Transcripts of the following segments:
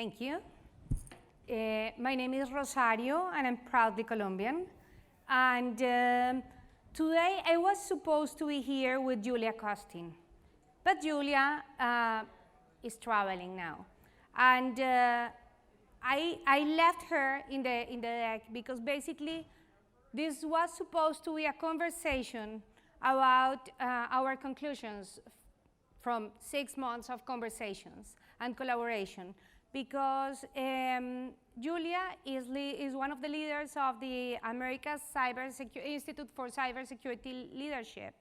Thank you. My name is Rosario, and I'm proudly Colombian. And today I was supposed to be here with Julia Costin, but Julia is traveling now. And I left her in the deck because basically this was supposed to be a conversation about our conclusions from 6 months of conversations and collaboration, because Julia is one of the leaders of the America's Institute for Cybersecurity Leadership,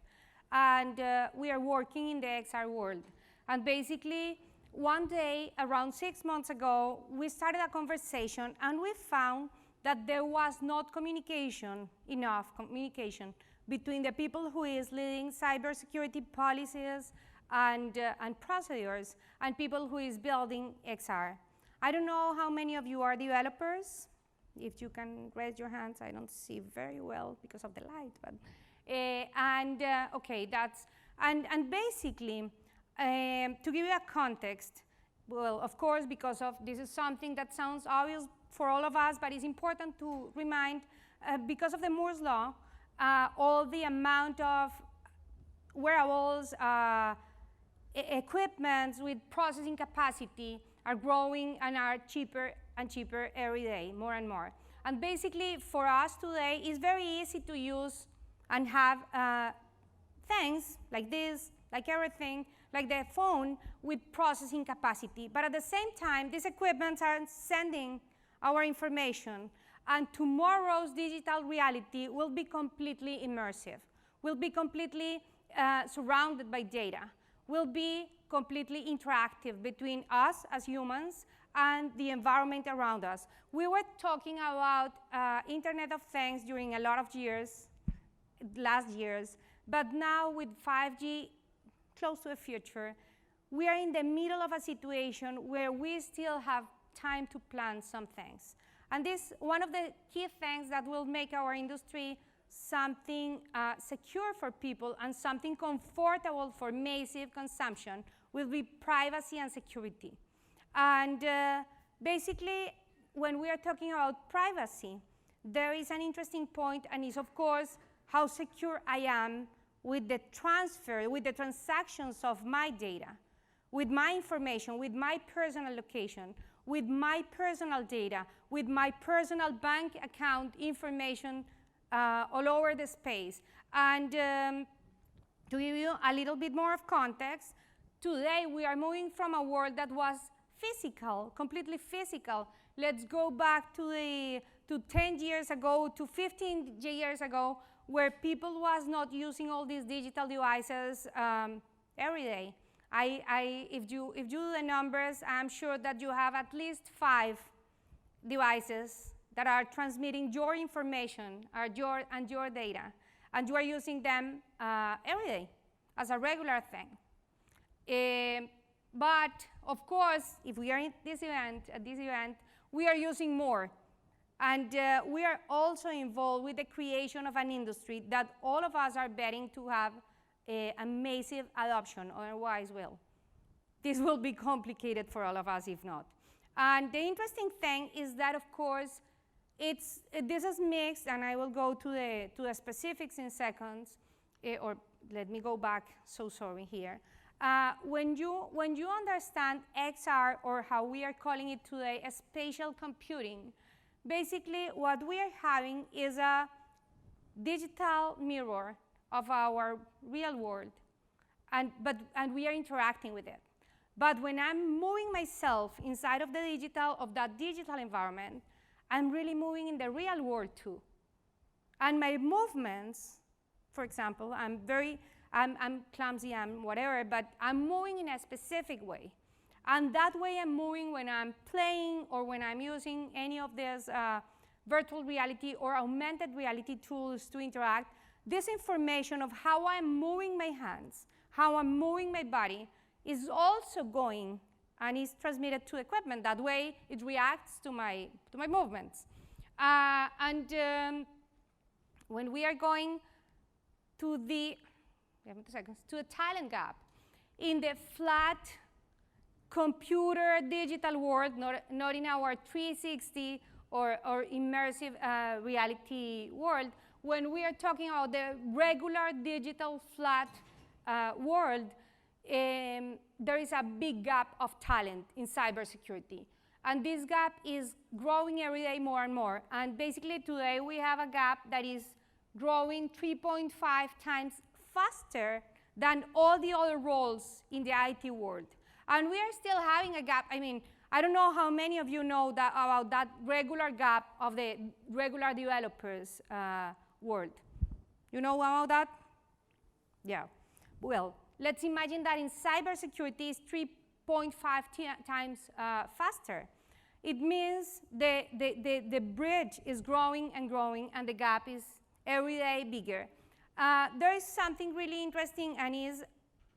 and we are working in the XR world. And basically, one day, around 6 months ago, we started a conversation, and we found that there was not enough communication between the people who is leading cybersecurity policies and procedures and people who is building XR. I don't know how many of you are developers. If you can raise your hands, I don't see very well because of the light. But okay, and basically, to give you a context, well, of course, because of this is something that sounds obvious for all of us, but it's important to remind, because of the Moore's law, all the amount of wearables, equipments with processing capacity are growing and are cheaper and cheaper every day, more and more. And basically, for us today, it's very easy to use and have things like this, like everything, like the phone with processing capacity. But at the same time, these equipments are sending our information, and tomorrow's digital reality will be completely immersive, will be completely surrounded by data, will be completely interactive between us as humans and the environment around us. We were talking about Internet of Things during a lot of years, last years, but now with 5G close to the future, we are in the middle of a situation where we still have time to plan some things. And this, one of the key things that will make our industry something secure for people and something comfortable for massive consumption will be privacy and security. And basically, when we are talking about privacy, there is an interesting point, and is of course how secure I am with the transfer, with the transactions of my data, with my information, with my personal location, with my personal data, with my personal bank account information all over the space. And to give you a little bit more of context, today we are moving from a world that was physical, completely physical. Let's go back to 10 years ago, to 15 years ago, where people was not using all these digital devices every day. If you do the numbers, I'm sure that you have at least 5 devices that are transmitting your information and your data, and you are using them every day as a regular thing. But of course, if we are at this event, we are using more. And we are also involved with the creation of an industry that all of us are betting to have a massive adoption, otherwise, well, this will be complicated for all of us if not. And the interesting thing is that, of course, this is mixed, and I will go to the specifics in seconds, or let me go back, so sorry here. When you understand XR, or how we are calling it today, spatial computing, basically what we are having is a digital mirror of our real world, and we are interacting with it. But when I'm moving myself inside of that digital environment, I'm really moving in the real world too. And my movements, for example, I'm clumsy, I'm whatever, but I'm moving in a specific way. And that way I'm moving when I'm playing or when I'm using any of these virtual reality or augmented reality tools to interact. This information of how I'm moving my hands, how I'm moving my body, is also going and is transmitted to equipment. That way it reacts to my movements. When we are going to the talent gap, in the flat computer digital world, not in our 360 or immersive reality world. When we are talking about the regular digital flat world, there is a big gap of talent in cybersecurity. And this gap is growing every day more and more. And basically today we have a gap that is growing 3.5 times faster than all the other roles in the IT world. And we are still having a gap. I mean, I don't know how many of you know that about that regular gap of the regular developers world. You know about that? Yeah. Well, let's imagine that in cybersecurity it's 3.5 times faster. It means the bridge is growing and growing, and the gap is every day bigger. There is something really interesting, and is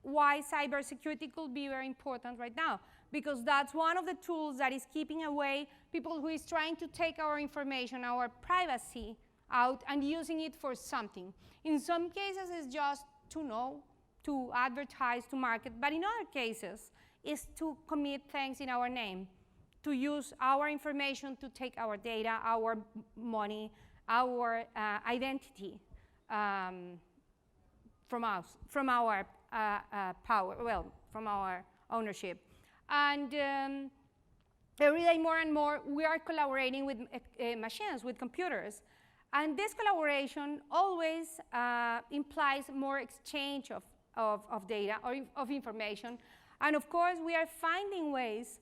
why cybersecurity could be very important right now, because that's one of the tools that is keeping away people who is trying to take our information, our privacy out, and using it for something. In some cases, it's just to know, to advertise, to market, but in other cases, it's to commit things in our name, to use our information to take our data, our money, our identity from us, from our power, well, from our ownership. And every day more and more, we are collaborating with machines, with computers. And this collaboration always implies more exchange of data or of information. And of course, we are finding ways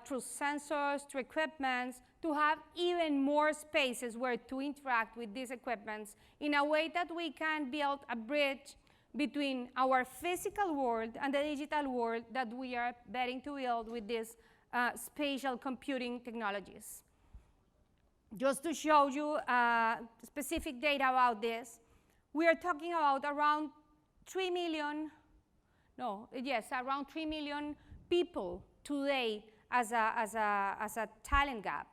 through sensors, through equipments, to have even more spaces where to interact with these equipments in a way that we can build a bridge between our physical world and the digital world that we are betting to build with these spatial computing technologies. Just to show you specific data about this, we are talking about around 3 million, around 3 million people today as a talent gap.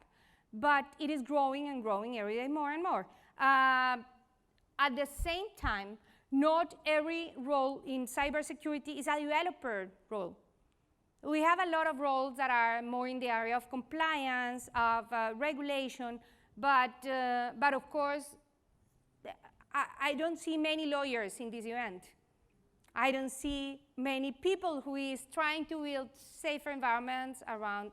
But it is growing and growing every day more and more. At the same time, not every role in cybersecurity is a developer role. We have a lot of roles that are more in the area of compliance, of regulation, but of course, I don't see many lawyers in this event. I don't see many people who is trying to build safer environments around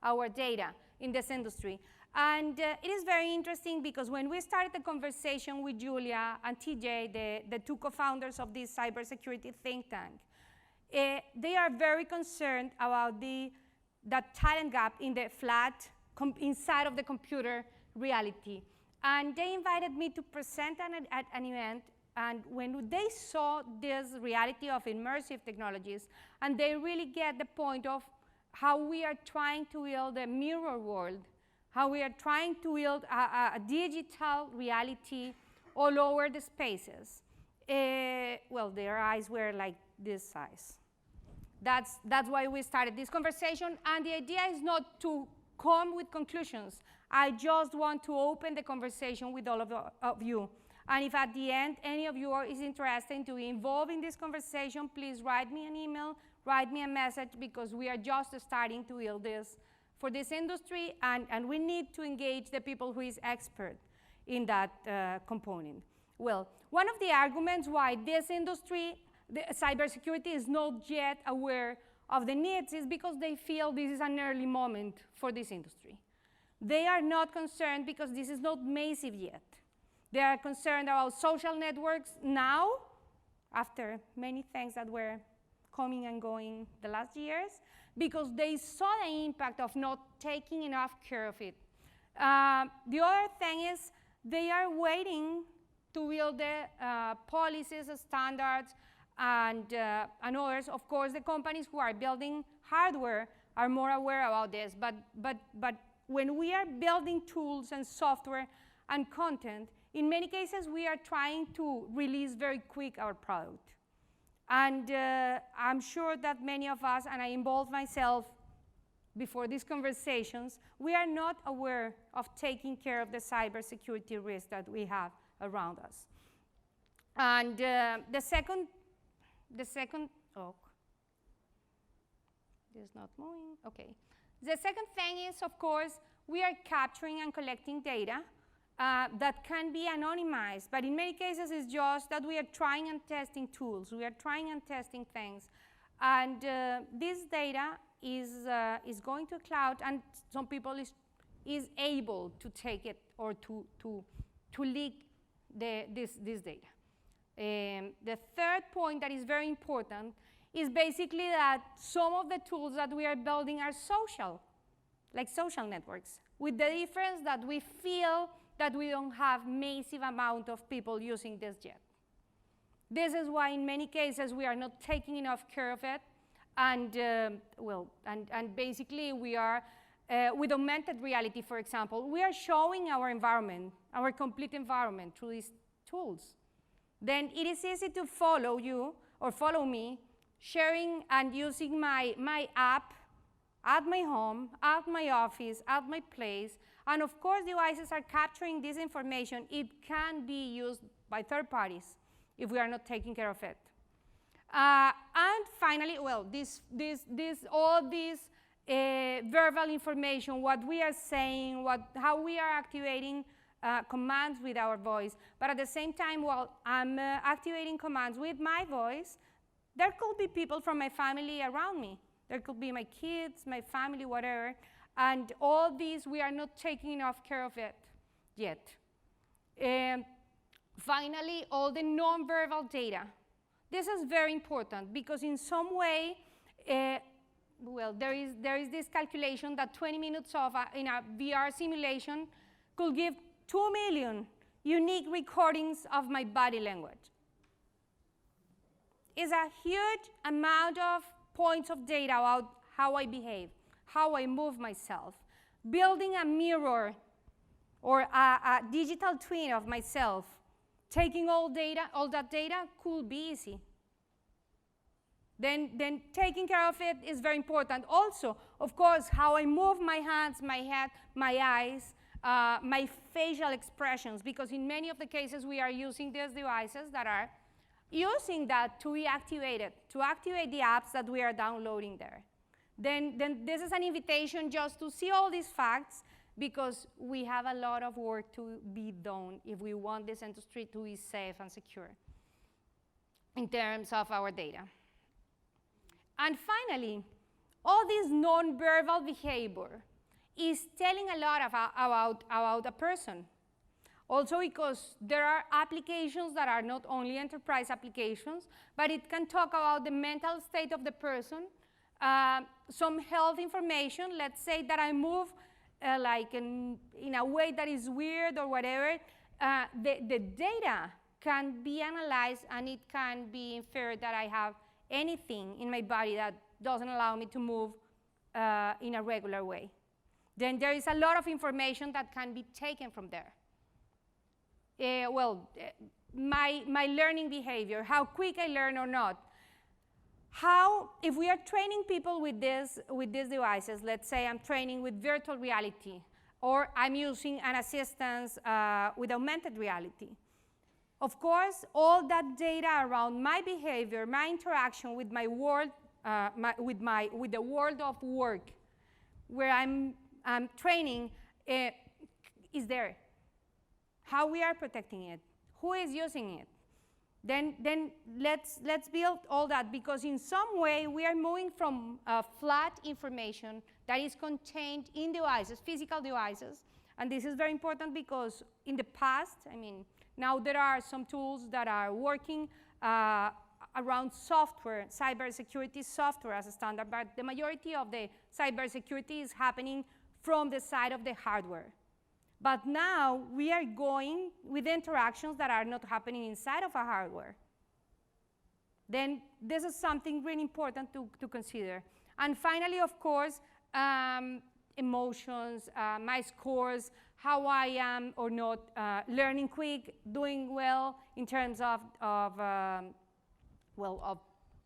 our data in this industry. And it is very interesting because when we started the conversation with Julia and TJ, the two co-founders of this cybersecurity think tank, they are very concerned about that talent gap in the flat, inside of the computer reality. And they invited me to present at an event. And when they saw this reality of immersive technologies, and they really get the point of how we are trying to build a mirror world, how we are trying to build a digital reality all over the spaces. Well, their eyes were like this size. That's why we started this conversation, and the idea is not to come with conclusions. I just want to open the conversation with all of you. And if at the end any of you is interested to be involved in this conversation, please write me an email, write me a message, because we are just starting to build this for this industry, and we need to engage the people who is expert in that component. Well, one of the arguments why this industry, the cybersecurity, is not yet aware of the needs is because they feel this is an early moment for this industry. They are not concerned because this is not massive yet. They are concerned about social networks now, after many things that were coming and going the last years, because they saw the impact of not taking enough care of it. The other thing is they are waiting to build the policies, standards, and others. Of course, the companies who are building hardware are more aware about this, but when we are building tools and software and content, in many cases, we are trying to release very quick our product. And I'm sure that many of us, and I involve myself before these conversations, we are not aware of taking care of the cybersecurity risk that we have around us. And the second This is not moving. Okay. The second thing is, of course, we are capturing and collecting data that can be anonymized, but in many cases it's just that we are trying and testing tools. We are trying and testing things. And this data is going to cloud, and some people is able to take it or to leak this data. The third point that is very important is basically that some of the tools that we are building are social, like social networks, with the difference that we feel that we don't have massive amount of people using this yet. This is why in many cases we are not taking enough care of it, and and basically we are, with augmented reality, for example, we are showing our environment, our complete environment through these tools. Then it is easy to follow you or follow me, sharing and using my app at my home, at my office, at my place. And of course, devices are capturing this information. It can be used by third parties if we are not taking care of it. And finally, well, all this verbal information, what we are saying, how we are activating commands with our voice. But at the same time, while I'm activating commands with my voice, there could be people from my family around me. There could be my kids, my family, whatever. And all these, we are not taking enough care of it yet. Finally, all the nonverbal data. This is very important because in some way, there is this calculation that 20 minutes in a VR simulation could give 2 million unique recordings of my body language. It's a huge amount of points of data about how I behave, how I move myself. Building a mirror or a digital twin of myself, taking all that data could be easy. Then taking care of it is very important. Also, of course, how I move my hands, my head, my eyes, my facial expressions, because in many of the cases we are using these devices that are using that to be activated, to activate the apps that we are downloading there. Then this is an invitation just to see all these facts, because we have a lot of work to be done if we want this industry to be safe and secure in terms of our data. And finally, all this nonverbal behavior is telling a lot about a person. Also because there are applications that are not only enterprise applications, but it can talk about the mental state of the person, some health information. Let's say that I move in a way that is weird or whatever. The data can be analyzed, and it can be inferred that I have anything in my body that doesn't allow me to move in a regular way. Then there is a lot of information that can be taken from there. My learning behavior, how quick I learn or not. If we are training people with these devices, let's say I'm training with virtual reality, or I'm using an assistance with augmented reality. Of course, all that data around my behavior, my interaction with my world, with the world of work, where I'm training, is there. How we are protecting it, who is using it. Then let's build all that, because in some way we are moving from flat information that is contained in devices, physical devices. And this is very important because in the past, now there are some tools that are working around software, cybersecurity software as a standard, but the majority of the cybersecurity is happening from the side of the hardware. But now we are going with interactions that are not happening inside of a hardware. Then this is something really important to consider. And finally, of course, emotions, my scores, how I am or not learning quick, doing well in terms of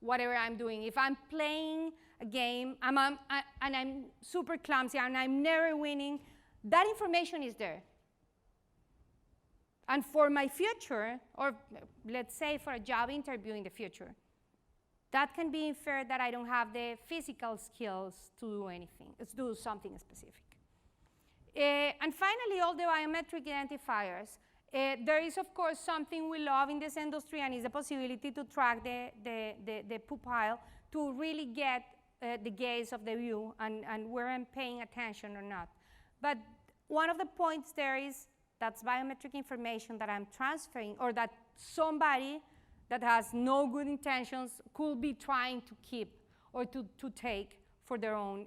whatever I'm doing. If I'm playing a game and I'm super clumsy and I'm never winning, that information is there. And for my future, or let's say for a job interview in the future, that can be inferred that I don't have the physical skills to do anything, to do something specific. And finally, all the biometric identifiers. There is, of course, something we love in this industry, and is the possibility to track the pupil to really get the gaze of the view and where I'm paying attention or not. But one of the points there is that's biometric information that I'm transferring, or that somebody that has no good intentions could be trying to keep or to take for their own.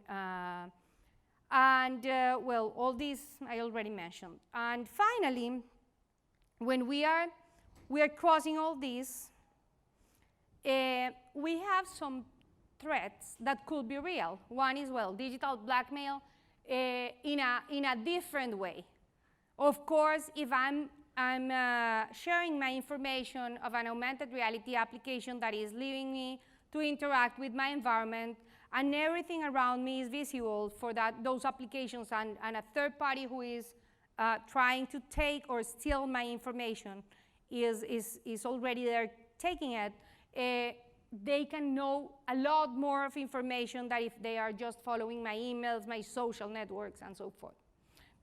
Well, all these I already mentioned. And finally, when we are crossing all these, we have some threats that could be real. One is, well, digital blackmail in a different way. Of course, if I'm sharing my information of an augmented reality application that is leaving me to interact with my environment, and everything around me is visible for those applications, and a third party who is trying to take or steal my information is already there taking it, they can know a lot more of information than if they are just following my emails, my social networks, and so forth.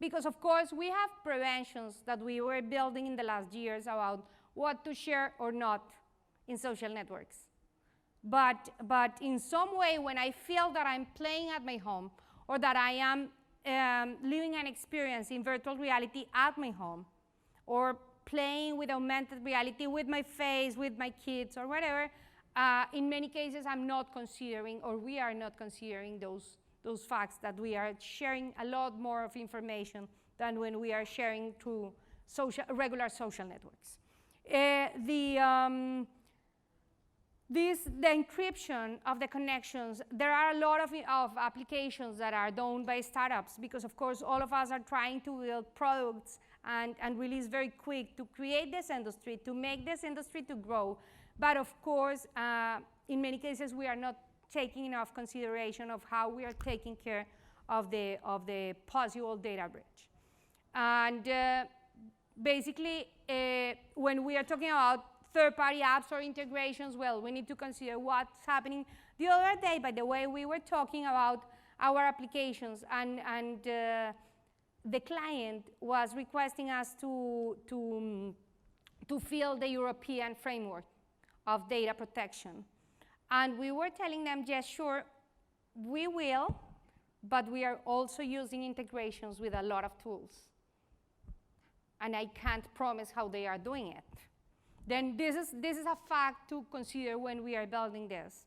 Because, of course, we have preventions that we were building in the last years about what to share or not in social networks. But in some way, when I feel that I'm playing at my home, or that I am living an experience in virtual reality at my home, or playing with augmented reality with my face, with my kids, or whatever, in many cases I'm not considering, or we are not considering those facts, that we are sharing a lot more of information than when we are sharing through regular social networks. The encryption of the connections, there are a lot of applications that are done by startups, because of course all of us are trying to build products and release very quick to create this industry, to make this industry to grow. But of course, in many cases, we are not taking enough consideration of how we are taking care of the possible data breach. And basically, when we are talking about third-party apps or integrations, well, we need to consider what's happening. The other day, by the way, we were talking about our applications, and the client was requesting us to fill the European framework of data protection. And we were telling them, yes, sure, we will, but we are also using integrations with a lot of tools. And I can't promise how they are doing it. Then this is a fact to consider when we are building this.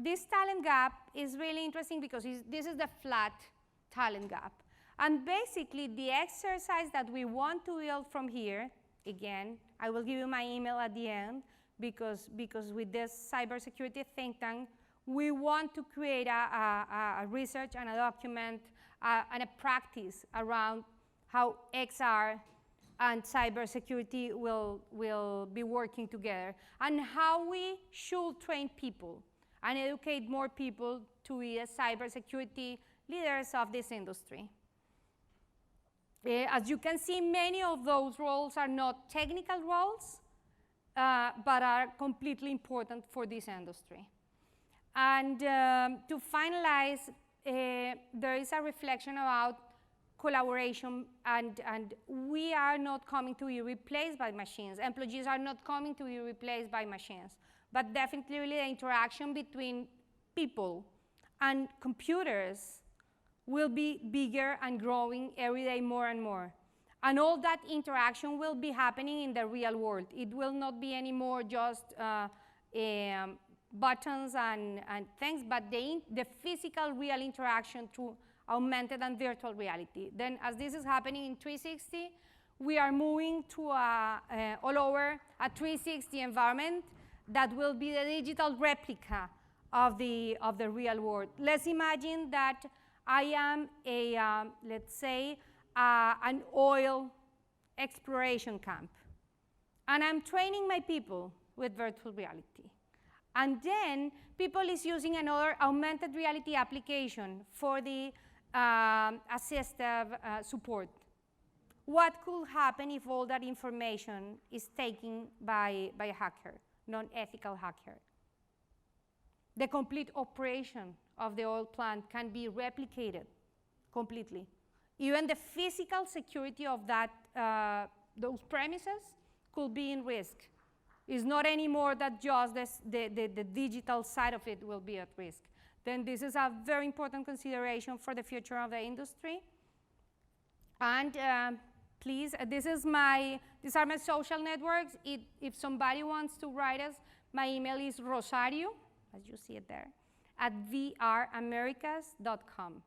This talent gap is really interesting because this is the flat talent gap. And basically, the exercise that we want to build from here, again, I will give you my email at the end, because with this cybersecurity think tank, we want to create a research and a document and a practice around how XR and cybersecurity will be working together, and how we should train people and educate more people to be the cybersecurity leaders of this industry. As you can see, many of those roles are not technical roles, but are completely important for this industry. And to finalize, there is a reflection about collaboration, and we are not coming to be replaced by machines. Employees are not coming to be replaced by machines, but definitely the interaction between people and computers will be bigger and growing every day more and more. And all that interaction will be happening in the real world. It will not be anymore just buttons and things, but the physical real interaction through augmented and virtual reality. Then as this is happening in 360, we are moving to all over a 360 environment that will be the digital replica of the real world. Let's imagine that I am let's say, an oil exploration camp, and I'm training my people with virtual reality. And then people is using another augmented reality application for the assistive support. What could happen if all that information is taken by a hacker? non-ethical hacker. The complete operation of the oil plant can be replicated completely. Even the physical security of that, those premises could be in risk. It's not anymore that just the digital side of it will be at risk. Then this is a very important consideration for the future of the industry. And please, these are my social networks. If somebody wants to write us, my email is Rosario, as you see it there, @vramericas.com.